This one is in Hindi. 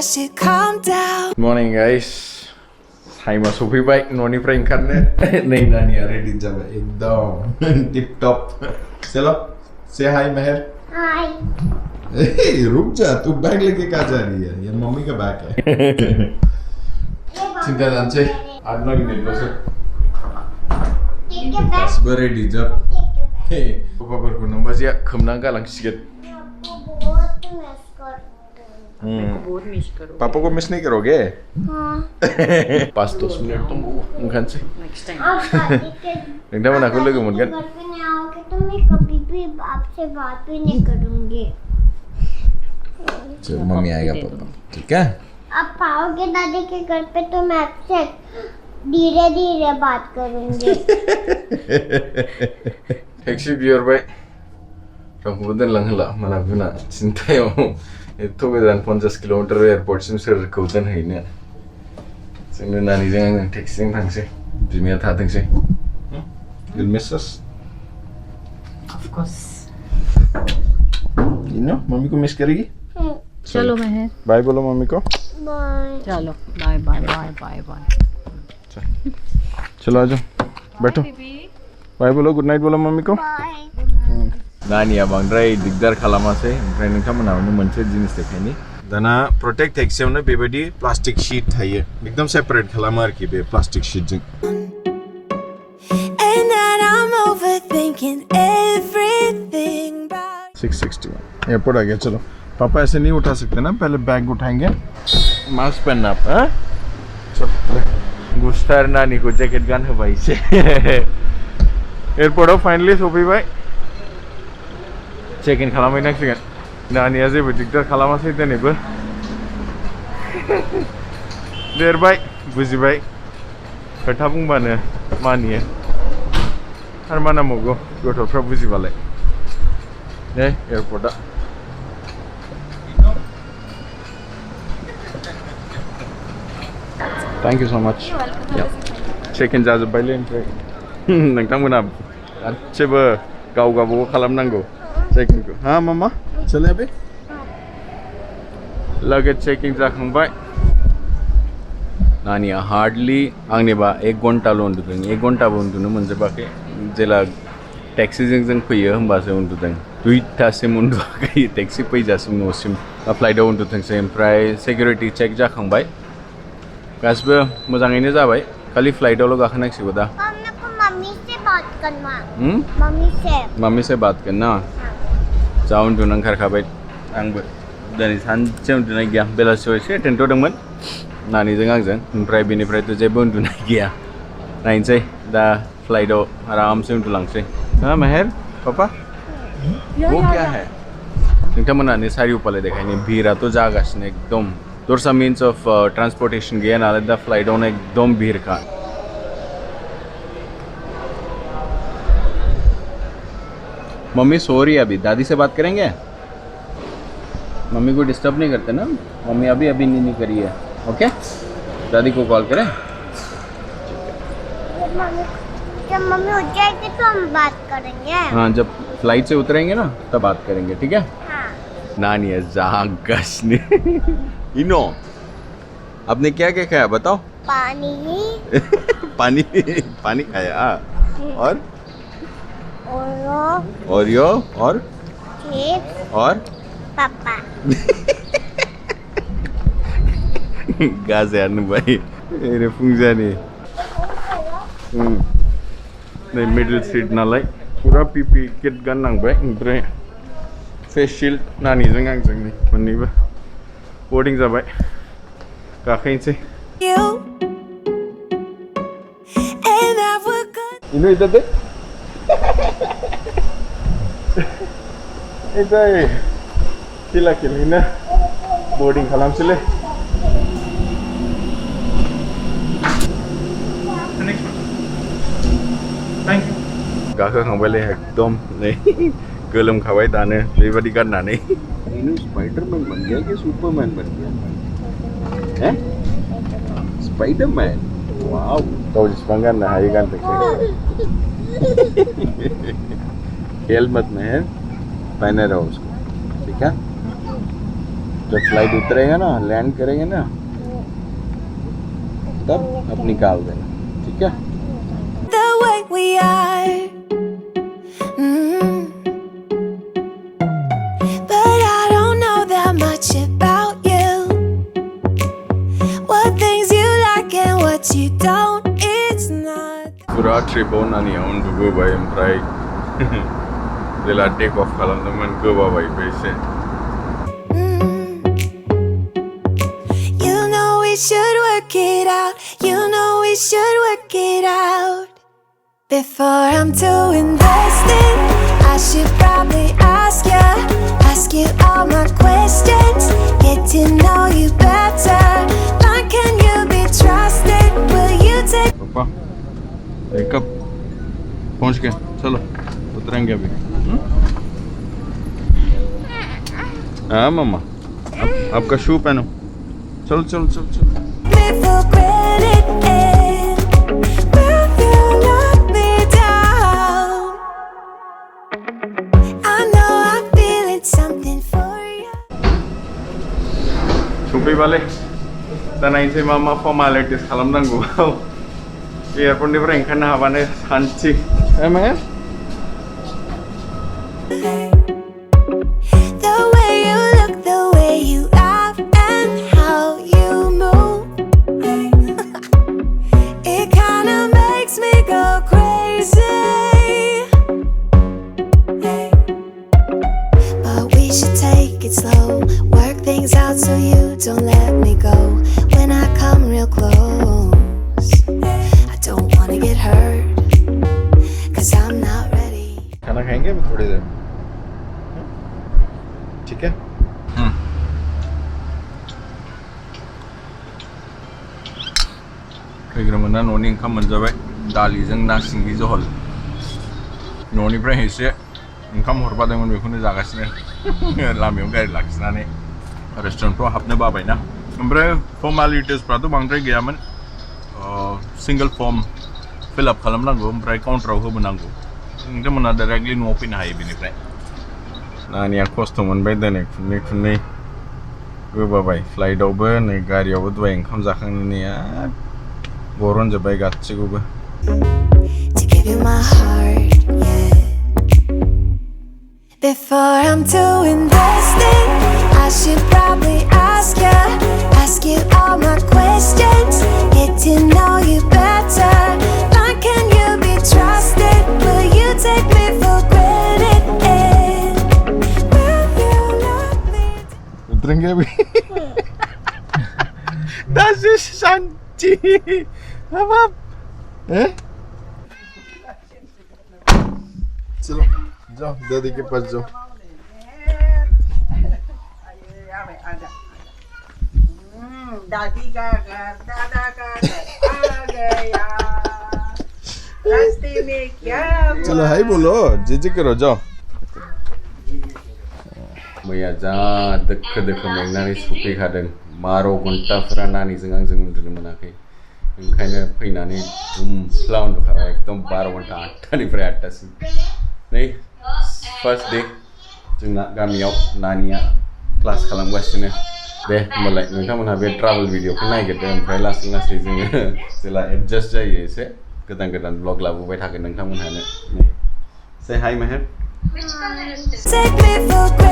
should calm down. Good morning guys. Time was Mwnbwbai. Noni prank karne. Nahi nani are ready jab ekdam tip top. चलो say hi Meher. Hi. Hey रुक जा तू बैग लेके कहाँ जा रही है? ये मम्मी का बैग है. चिंता जांचे आज ना गिने लो सर. Take your bag. बस ready जब. Hey पापा पर को नंबर या खमना का लंग सिगत. बहुत मिस करूंगी. बहुत मिस करो. पापा को मिस नहीं करोगे? हाँ. 5-10 minute tunggu mungkin sih. Next time. आप शादी के एकदम ना खुले के मुनगन. घर पे नहीं आओगे तो मैं कभी भी आपसे बात भी नहीं करूंगी. चल मम्मी आएगा पापा. ठीक है? आप आओगे दादी के घर पे तो मैं आपसे धीरे धीरे बात करूंगी. 택시 비어봐이 정부들 랑글라 만나구나 진짜요 토베단 50km 에어포트 심스를 거든 해네 생는 나니장 택시 당시 지미야 다 당시 you'll miss us of course. you know mummy को मिस करेगी चलो मैं. बाय बोलो मम्मी को बाय. चलो bye bye bye bye bye. चलो आ जाओ बैठो बाय बोलो गुड नाइट बोलो मम्मी को बाय. नानिया बांद्राय दिगदार खालामासै ओमफ्राय नोंथांमोनावनो मोनसे जिनिस देखायनि दाना प्रोटेक्ट टेक्सियावनो बेबायदि प्लास्टिक शीट थायो एकदम सेपारेट खालामो आरोखि बे प्लास्टिक शीटजों And then I'm overthinking everything about 661 airport आ गया चलो पापा ऐसे नहीं उठा सकते ना पहले बैग उठाएंगे मास्क पहनना आप हाँ चलो गुस्तार नानी को जैकेट गान है भाई से एयरपोर्ट फाइनली सफैबाय चेक इन खालामहैनांसिगोन नानिया जेबो दिगदार खालामासै दिनैबो देरबाय बुजिबाय खोथा बुंबानो मानियो आरो मा नांबावगौ गथ'फ्रा बुजिबालाय नै एयारपर्टआ thank you so much check in जाजोब्बायलै ओमफ्राय नोंथांमोना गासैबो गाव गावबागाव खालामनांगौ चेकिंखौ हाँ मामा चले अबे लगेज चेकिंग जाखांबाय नानिया हार्डलि आंनिबा 1 घन्टाल' उन्दुदों 1 घन्टाबो उन्दुनो मोनजोबाखै जेला टेक्सिजों जों फैयो होमबासो उन्दुदों 2टासिम उन्दुवाखै टेक्सि फैजासिम न'सिम फ्लाइटआव उन्दुथोंसै ओमफ्राय सिकिउरिटि चेक जाखांबाय गासिबो मोजाङैनो जाबाय खालि फ्लाइटआवल' गाखोनांसिगौ दा मम्मी से बात करना. मम्मी से बात करना जा उन्दुनो ओंखारखाबाय आंबो दिनै सानसे उन्दुनाय गैया बेलासियाव एसे टेन्ट'दोंमोन नानिजों आंजों ओमफ्राय बेनिफ्रायथ' जेबो उन्दुनाय गैया नायनोसै दा फ्लाइटआव आरामसे उन्दुलांसै हाँ मेहेर पापा वो क्या है नोंथांमोनानो सारिय'फाले देखायनि भिराथ' जागासिनो एकदम दस्रा मीन्स अफ ट्रान्सपोर्टेशन गैया नालाय दा फ्लाइटआवनो एकदम भिरखा मम्मी सो रही है अभी दादी से बात करेंगे मम्मी को डिस्टर्ब नहीं करते ना मम्मी अभी नहीं करी है ओके दादी को कॉल करें जब मम्मी उठ जाएगी तो हम बात करेंगे. हाँ जब फ्लाइट से उतरेंगे ना तब बात करेंगे ठीक है हाँ. नानी है जागसने इनो आपने क्या क्या खाया बताओ पानी पानी पानी खाया और ओरियो और चिप्स और पापा. गाज यार भाई मेरे फुंजानी नै मिडल सीट नालाय पूरा पीपी किट गाननांबाय ओमफ्राय फेस शील्ड नानिजों आंजों मोननैबो बोर्डिं जाबाय गाखोनोसै you. And I would go. इनो इदादे इदाय किला किलिना बोर्डिं खालामसैलै गाखोखांबायलै एकदम नै गोलोमखाबाय दानो बेबायदि गाननानै इनो स्पाइडरमैन बन गया कि सुपरमैन बन गया हैं स्पाइडरमैन वाव गाव जेसेबां गाननो हायो गानथोंसै खेल मत मेहर पहने रहो उसको ठीक है जब फ्लाइट उतरेगा ना लैंड करेंगे ना तब अब निकाल देना ठीक है The way we are. But I don't know that much about you. What things you like and what you don't. It's not. पूरा ट्रिप होनानै उन्दुबोबाय ओमफ्राय जेला टेक अफ खालामदोंमोन गोबाबायबो एसे You know we should work it out. You know we should work it out. Before I'm too invested, I should probably ask you all my questions. Get to know you better. Like, can you be trusted? Will you take? पापा एक कप पहुंच गए चलो उतरेंगे अभी हाँ मम्मा आपका शू पहनो चलो चलो चलो चलो Me for credit and will you knock me down? I know I'm feeling something for you. Soupy वाले तनाइसे मामा फॉर्मालिटीज खालामनांगौ एयारपोर्टनिफ्राय ओंखारनो हाबानो सानथि एमे The way you look, the way you laugh, and how you move. It kinda makes me go crazy. But we should take it slow, work things out so you don't let me go. When I come real close, I don't wanna get hurt, 'cause I'm not ready. खाना खाएंगे अभी थोड़ी देर ठीक है फैग्रोमोना न'नि ओंखाम मोनजाबाय दालिजों ना सिंगि जहल न'निफ्राय एसे ओंखाम हरफादोंमोन बेखौनो जागासिनो लामायाव गारि लाखिनानै रेस्टुरेन्टफ्राव हाबनो बाबायना ओमफ्राय फर्मालिटिसफ्राथ' बांद्राय गैयामोन सिंगल फर्म फिलआप खालामनांगौ ओमफ्राय काउन्टाराव होबोनांगौ नोंथांमोना डाइरेक्टलि न'आव फैनो हायो बेनिफ्राय नानिया खस्थ' मोनबाय दिनै खुन्नै गोबाबाय फ्लाइटआवबो नै गारियावबो दहाय ओंखाम जाखांनानै गरमजोब्बाय गासैखौबो To give you my heart, yeah. Before I'm too invested, I should probably ask you all my questions. Get to know you better. Like, can you be trusted? Will you take me for granted? And will you love me? उतरेंगे अभी Das ist शांति अब हैं चलो जाओ दादी के पास जाओ दादी का घर दादा का घर आ गया रास्ते में क्या चलो हाय बोलो जी करो जाओ मैया जा दोखो दोखो मेंनानै सफैखादों 12 घन्टाफोरा नानिजों आंजों उन्दुनो मोनाखै ओंखायनो फैनानै दुमफ्ला उन्दुखाबाय एकदम 12 घन्टा 8टानिफ्राय 8टासिम नै फार्स्ट डे जोंना गामियाव नानिया क्लास खालामगासिनो दे होमबालाय नोंथांमोनहा बे ट्राभेल भिडिअखौ नायगिरदो ओमफ्राय लासै लासै जोङो जेला एडजास्ट जायो एसे गोदान गोदान ब्लग लाबोबाय थागोन नोंथांमोनहानो नै से हाय मेहर Take me for granted.